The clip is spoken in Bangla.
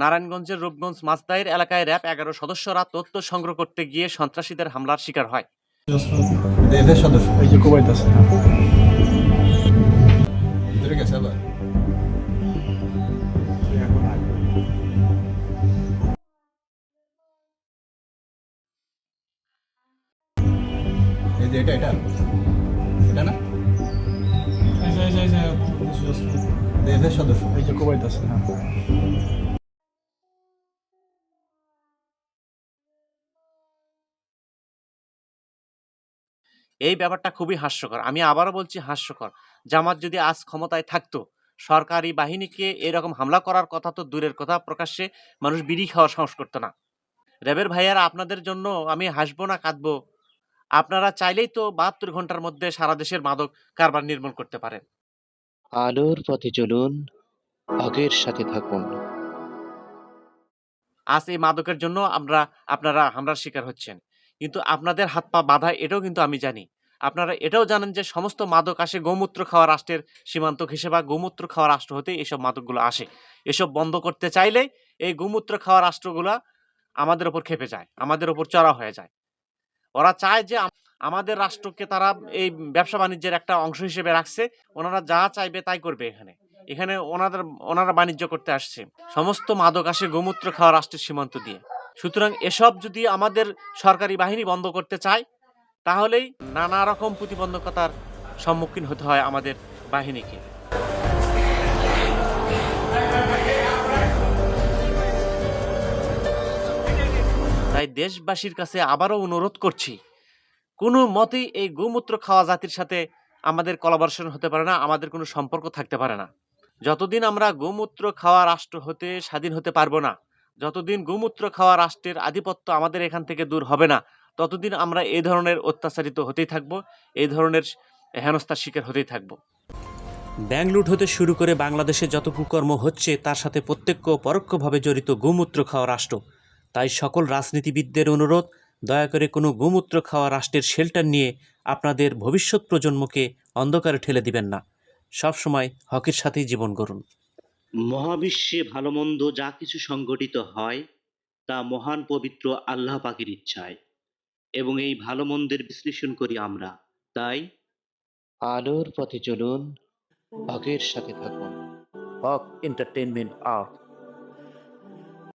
নারায়ণগঞ্জের রূপগঞ্জ মাছদাইর এলাকায় র‍্যাব 11 সদস্যরা তথ্য সংগ্রহ করতে গিয়ে সন্ত্রাসীদের হামলার শিকার হয়। র্যাবের সদস্য এই যে কুবাইত আছে। ভিতরে গেছে আবার। এই যে এটা না র্যাবের সদস্য এই যে কুবাইত আছে। এই ব্যাপারটা খুবই হাস্যকর। আমি আবারও বলছি হাস্যকর। জামাত যদি আজ ক্ষমতায় থাকতো, সরকারি বাহিনীকে এরকম হামলা করার কথা তো দূরের কথা, প্রকাশ্যে মানুষ বিড়ি খাওয়ার সাহস করতো না। র‍্যাবের ভাইয়ারা, আপনাদের জন্য আমি হাসবো না কাঁদবো? আপনারা চাইলেই তো ৭২ ঘন্টার মধ্যে সারা দেশের মাদক কারবার নির্মূল করতে পারেন। আলোর পথে চলুন, হকের সাথে থাকুন। আজ এই মাদকের জন্য আপনারা হামলার শিকার হচ্ছেন। কিন্তু আপনাদের হাত পা বাঁধা এটাও কিন্তু আমি জানি। আপনারা এটাও জানেন যে সমস্ত মাদক আসে গোমূত্র খাওয়া রাষ্ট্রের সীমান্ত ঘেঁষে, বা গোমূত্র খাওয়া রাষ্ট্র হতেই এসব মাদকগুলো আসে। এসব বন্ধ করতে চাইলে এই গোমূত্র খাওয়া রাষ্ট্রগুলা আমাদের উপর খেপে যায়, আমাদের উপর চড়া হয়ে যায়। ওরা চায় যে আমাদের রাষ্ট্রকে তারা এই ব্যবসা বাণিজ্যের একটা অংশ হিসেবে রাখছে। ওনারা যা চাইবে তাই করবে। এখানে ওনারা বাণিজ্য করতে আসছে। সমস্ত মাদক আসে গোমূত্র খাওয়া রাষ্ট্রের সীমান্ত দিয়ে। সুতরাং এসব যদি আমাদের সরকারি বাহিনী বন্ধ করতে চায়, তাহলেই নানা রকম প্রতিবন্ধকতার সম্মুখীন হতে হয় আমাদের বাহিনীকে। তাই দেশবাসীর কাছে আবারও অনুরোধ করছি, কোনো মতেই এই গোমূত্র খাওয়া জাতির সাথে আমাদের কোলাবোরেশন হতে পারে না, আমাদের কোনো সম্পর্ক থাকতে পারে না। যতদিন আমরা গোমূত্র খাওয়া রাষ্ট্র হতে স্বাধীন হতে পারবো না, যতদিন গোমূত্র খাওয়া রাষ্ট্রের আধিপত্য আমাদের এখান থেকে দূর হবে না, ততদিন আমরা এই ধরনের অত্যাচারিত হতেই থাকবো, এই ধরনের হেনস্থার শিকার হতেই থাকবো। ব্যাংক লুট হতে শুরু করে বাংলাদেশে যত কুকর্ম হচ্ছে, তার সাথে প্রত্যক্ষ ও পরোক্ষভাবে জড়িত গোমূত্র খাওয়া রাষ্ট্র। তাই সকল রাজনীতিবিদদের অনুরোধ, দয়া করে কোনো গোমূত্র খাওয়া রাষ্ট্রের শেল্টার নিয়ে আপনাদের ভবিষ্যৎ প্রজন্মকে অন্ধকারে ঠেলে দিবেন না। সবসময় হকের সাথেই জীবন গড়ুন। মহাবিশ্বে ভালো মন্দ যা কিছু সংঘটিত হয়, তা মহান পবিত্র আল্লাহ পাকের ইচ্ছায়, এবং এই ভালো মন্দের বিশ্লেষণ করি আমরা। তাই আলোর পথে চলুন, হকের সাথে থাকুন। হক এন্টারটেইনমেন্ট আর্ট।